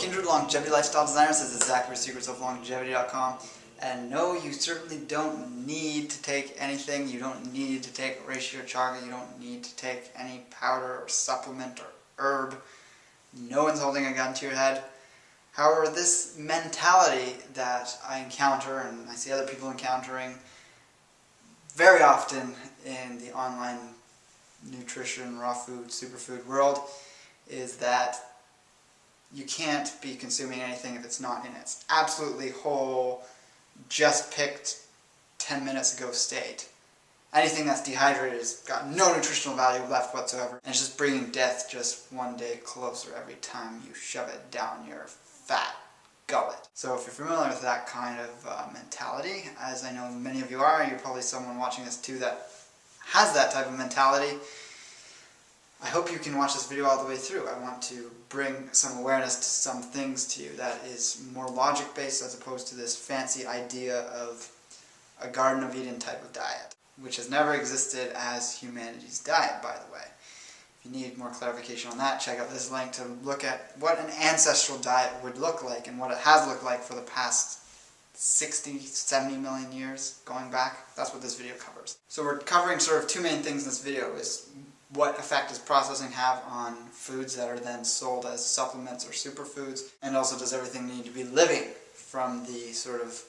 Kindred Longevity Lifestyle Designer. This is Zach for secretsoflongevity.com. And no, you certainly don't need to take anything. You don't need to take reishi or chaga. You don't need to take any powder or supplement or herb. No one's holding a gun to your head. However, this mentality that I encounter and I see other people encountering very often in the online nutrition, raw food, superfood world is that you can't be consuming anything if it's not in its absolutely whole, just picked 10 minutes ago state. Anything that's dehydrated has got no nutritional value left whatsoever, and it's just bringing death just one day closer every time you shove it down your fat gullet. So if you're familiar with that kind of mentality, as I know many of you are, you're probably someone watching this too that has that type of mentality, I hope you can watch this video all the way through. I want to bring some awareness to some things to you that is more logic-based as opposed to this fancy idea of a Garden of Eden type of diet, which has never existed as humanity's diet, by the way. If you need more clarification on that, check out this link to look at what an ancestral diet would look like and what it has looked like for the past 60, 70 million years going back. That's what this video covers. So we're covering sort of two main things in this video. Is what effect does processing have on foods that are then sold as supplements or superfoods, and also does everything need to be living from the sort of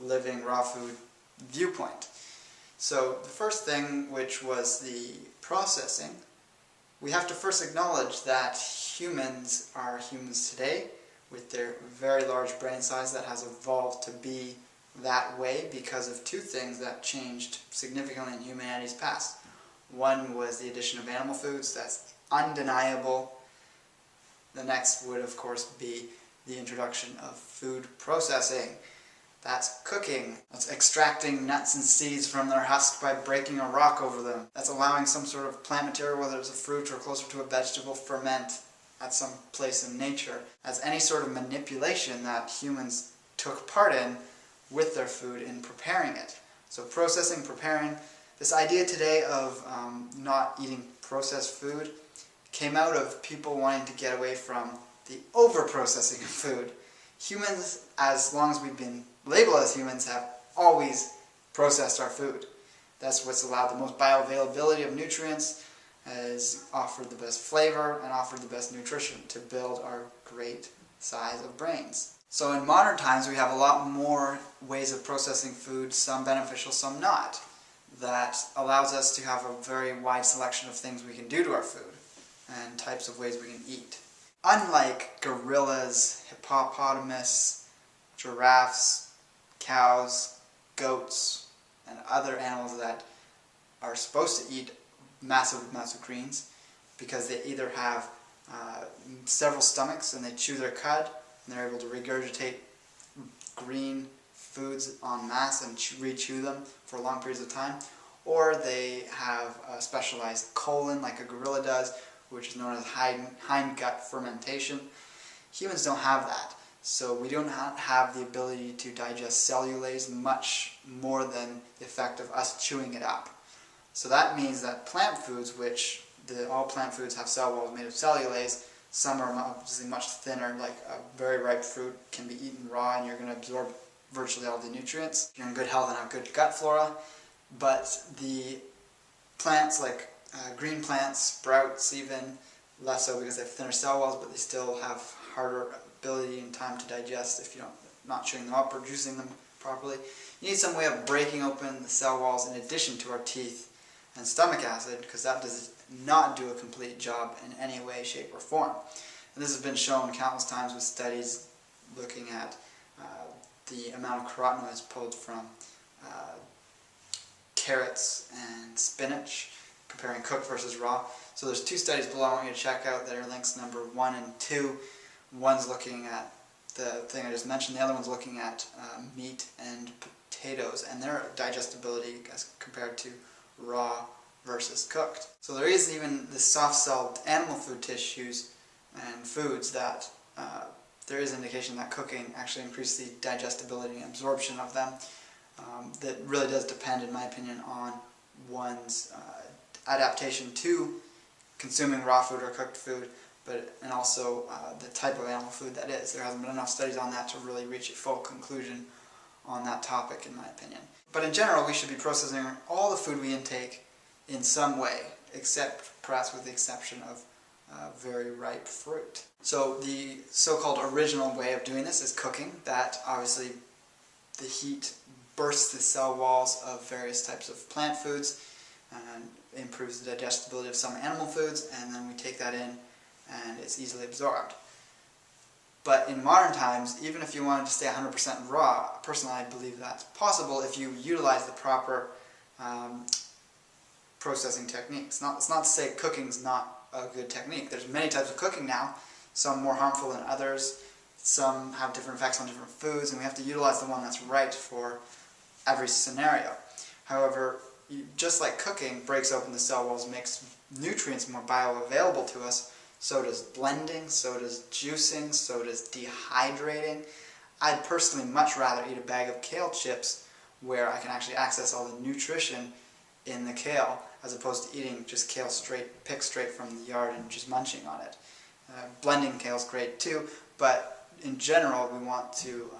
living raw food viewpoint. So the first thing, which was the processing, we have to first acknowledge that humans are humans today with their very large brain size that has evolved to be that way because of two things that changed significantly in humanity's past. One was the addition of animal foods, that's undeniable. The next would of course be the introduction of food processing. That's cooking. That's extracting nuts and seeds from their husk by breaking a rock over them. That's allowing some sort of plant material, whether it's a fruit or closer to a vegetable, ferment at some place in nature. As any sort of manipulation that humans took part in with their food in preparing it. So processing, preparing. This idea today of not eating processed food came out of people wanting to get away from the over-processing of food. Humans, as long as we've been labeled as humans, have always processed our food. That's what's allowed the most bioavailability of nutrients, has offered the best flavor, and offered the best nutrition to build our great size of brains. So in modern times we have a lot more ways of processing food, some beneficial, some not, that allows us to have a very wide selection of things we can do to our food and types of ways we can eat. Unlike gorillas, hippopotamus, giraffes, cows, goats, and other animals that are supposed to eat massive amounts of greens because they either have several stomachs and they chew their cud and they're able to regurgitate green foods en masse and re-chew them for long periods of time, or they have a specialized colon like a gorilla does, which is known as hindgut fermentation. Humans don't have that, so we do not have the ability to digest cellulase much more than the effect of us chewing it up. So that means that plant foods, which all plant foods have cell walls made of cellulase, some are obviously much thinner, like a very ripe fruit can be eaten raw and you're going to absorb virtually all the nutrients. You're in good health and have good gut flora, but the plants like green plants, sprouts even, less so because they have thinner cell walls, but they still have harder ability and time to digest if you're not chewing them up or juicing them properly. You need some way of breaking open the cell walls in addition to our teeth and stomach acid, because that does not do a complete job in any way, shape, or form. And this has been shown countless times with studies looking at the amount of carotenoids pulled from carrots and spinach, comparing cooked versus raw. So there's two studies below I want you to check out that are links number 1 and 2. One's looking at the thing I just mentioned, the other one's looking at meat and potatoes and their digestibility as compared to raw versus cooked. So there is even the soft-celled animal food tissues and foods that there is indication that cooking actually increases the digestibility and absorption of them. That really does depend, in my opinion, on one's adaptation to consuming raw food or cooked food, and also the type of animal food that is. There hasn't been enough studies on that to really reach a full conclusion on that topic, in my opinion. But in general, we should be processing all the food we intake in some way, except perhaps with the exception of very ripe fruit. So the so-called original way of doing this is cooking. That obviously the heat bursts the cell walls of various types of plant foods and improves the digestibility of some animal foods, and then we take that in and it's easily absorbed. But in modern times, even if you wanted to stay 100% raw, personally I believe that's possible if you utilize the proper processing techniques. It's not to say cooking's not a good technique. There's many types of cooking now, some more harmful than others, some have different effects on different foods, and we have to utilize the one that's right for every scenario. However, just like cooking breaks open the cell walls, makes nutrients more bioavailable to us, so does blending, so does juicing, so does dehydrating. I'd personally much rather eat a bag of kale chips where I can actually access all the nutrition in the kale, as opposed to eating just kale picked straight from the yard and just munching on it. Blending kale is great too, but in general we want to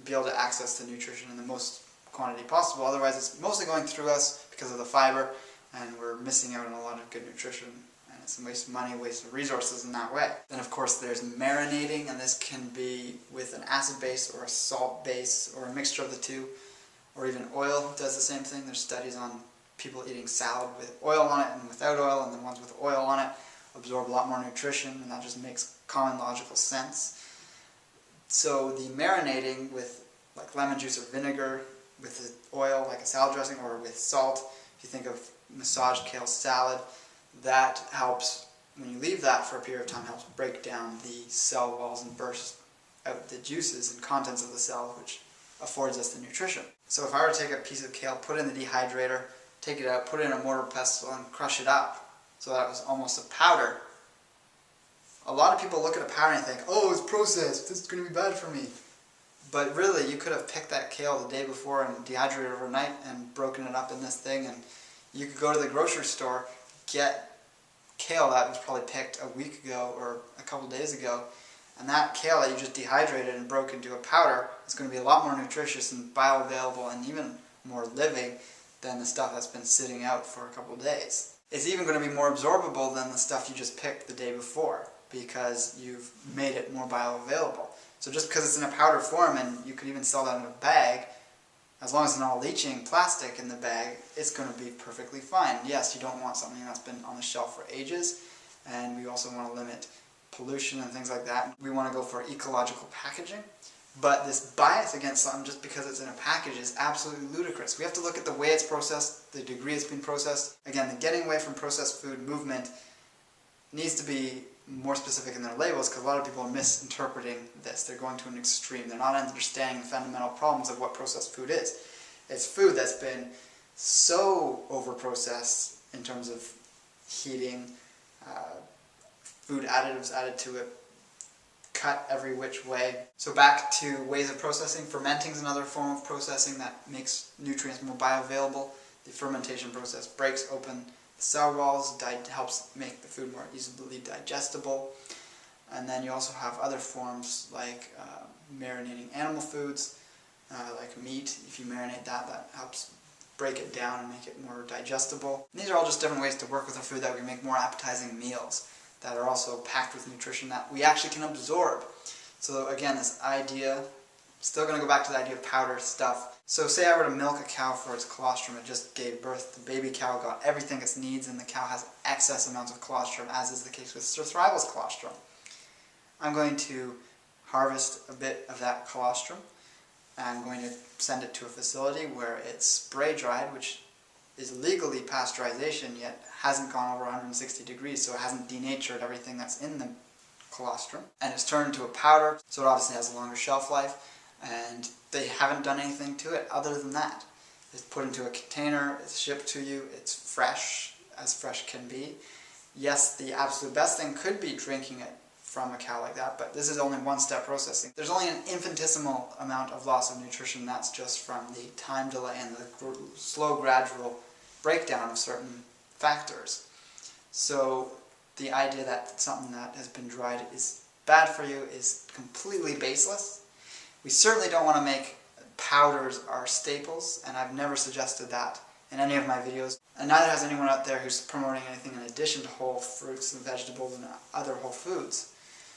be able to access the nutrition in the most quantity possible. Otherwise it's mostly going through us because of the fiber, and we're missing out on a lot of good nutrition. It's a waste of money, waste of resources in that way. Then of course there's marinating, and this can be with an acid base or a salt base or a mixture of the two, or even oil does the same thing. There's studies on people eating salad with oil on it and without oil, and the ones with oil on it absorb a lot more nutrition, and that just makes common logical sense. So the marinating with like lemon juice or vinegar, with the oil like a salad dressing, or with salt, if you think of massaged kale salad, that helps, when you leave that for a period of time, helps break down the cell walls and burst out the juices and contents of the cell, which affords us the nutrition. So if I were to take a piece of kale, put it in the dehydrator, take it out, put it in a mortar pestle and crush it up so that it was almost a powder, a lot of people look at a powder and think, oh, it's processed, this is going to be bad for me. But really, you could have picked that kale the day before and dehydrated it overnight and broken it up in this thing, and you could go to the grocery store, get kale that was probably picked a week ago or a couple days ago, and that kale that you just dehydrated and broke into a powder is going to be a lot more nutritious and bioavailable and even more living than the stuff that's been sitting out for a couple days. It's even going to be more absorbable than the stuff you just picked the day before, because you've made it more bioavailable. So just because it's in a powder form, and you could even sell that in a bag, as long as it's not leaching plastic in the bag, it's going to be perfectly fine. Yes, you don't want something that's been on the shelf for ages, and we also want to limit pollution and things like that. We want to go for ecological packaging, but this bias against something just because it's in a package is absolutely ludicrous. We have to look at the way it's processed, the degree it's been processed. Again, the getting away from processed food movement needs to be more specific in their labels, because a lot of people are misinterpreting this. They're going to an extreme. They're not understanding the fundamental problems of what processed food is. It's food that's been so over-processed in terms of heating, food additives added to it, cut every which way. So back to ways of processing. Fermenting is another form of processing that makes nutrients more bioavailable. The fermentation process breaks open cell walls, helps make the food more easily digestible. And then you also have other forms like marinating animal foods, like meat. If you marinate that, that helps break it down and make it more digestible. And these are all just different ways to work with our food that we make more appetizing meals that are also packed with nutrition that we actually can absorb. So again, this idea, still going to go back to the idea of powder stuff. So say I were to milk a cow for its colostrum. It just gave birth. The baby cow got everything it needs, and the cow has excess amounts of colostrum, as is the case with survival's colostrum. I'm going to harvest a bit of that colostrum. I'm going to send it to a facility where it's spray dried, which is legally pasteurization, yet hasn't gone over 160 degrees, so it hasn't denatured everything that's in the colostrum. And it's turned into a powder, so it obviously has a longer shelf life. And they haven't done anything to it other than that. It's put into a container, it's shipped to you, it's fresh, as fresh can be. Yes, the absolute best thing could be drinking it from a cow like that, but this is only one-step processing. There's only an infinitesimal amount of loss of nutrition that's just from the time delay and the slow, gradual breakdown of certain factors. So the idea that something that has been dried is bad for you is completely baseless. We certainly don't want to make powders our staples, and I've never suggested that in any of my videos. And neither has anyone out there who's promoting anything in addition to whole fruits and vegetables and other whole foods.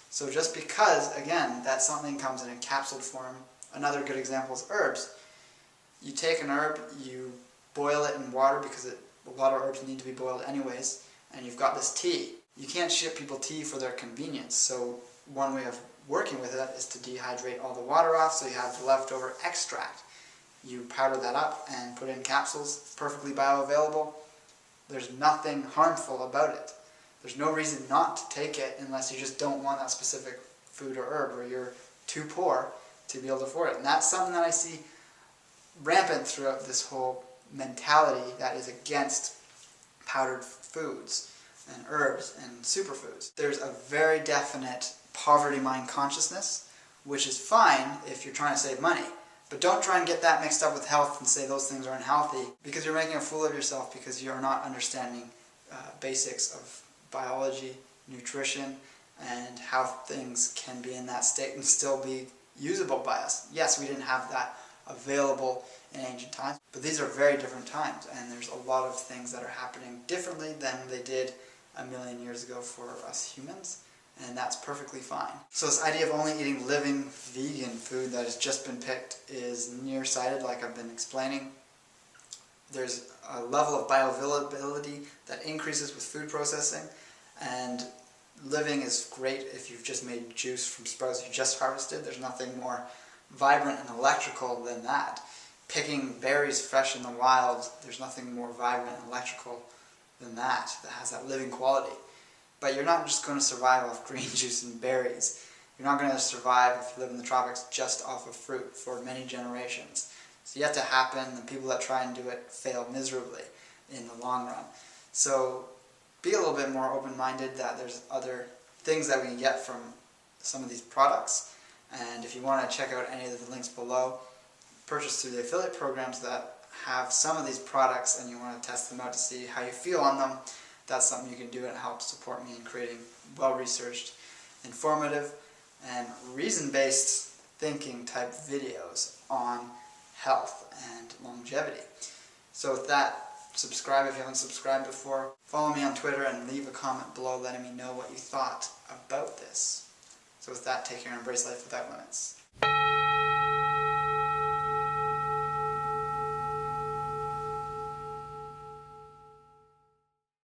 So just because, again, that something comes in a capsuled form, another good example is herbs. You take an herb, you boil it in water because a lot of herbs need to be boiled anyways, and you've got this tea. You can't ship people tea for their convenience, so one way of working with it is to dehydrate all the water off so you have the leftover extract. You powder that up and put it in capsules, perfectly bioavailable. There's nothing harmful about it. There's no reason not to take it unless you just don't want that specific food or herb, or you're too poor to be able to afford it. And that's something that I see rampant throughout this whole mentality that is against powdered foods and herbs and superfoods. There's a very definite poverty mind consciousness, which is fine if you're trying to save money. But don't try and get that mixed up with health and say those things are unhealthy, because you're making a fool of yourself because you're not understanding basics of biology, nutrition, and how things can be in that state and still be usable by us. Yes, we didn't have that available in ancient times, but these are very different times, and there's a lot of things that are happening differently than they did a million years ago for us humans, and that's perfectly fine. So this idea of only eating living vegan food that has just been picked is nearsighted, like I've been explaining. There's a level of bioavailability that increases with food processing, and living is great if you've just made juice from sprouts you just harvested. There's nothing more vibrant and electrical than that. Picking berries fresh in the wild, there's nothing more vibrant and electrical than that has that living quality. But you're not just going to survive off green juice and berries. You're not going to survive if you live in the tropics just off of fruit for many generations. It's yet to happen, and people that try and do it fail miserably in the long run. So be a little bit more open-minded that there's other things that we can get from some of these products. And if you want to check out any of the links below, purchase through the affiliate programs that have some of these products and you want to test them out to see how you feel on them, that's something you can do, and it helps support me in creating well-researched, informative, and reason-based thinking type videos on health and longevity. So with that, subscribe if you haven't subscribed before. Follow me on Twitter and leave a comment below letting me know what you thought about this. So with that, take care and embrace life without limits.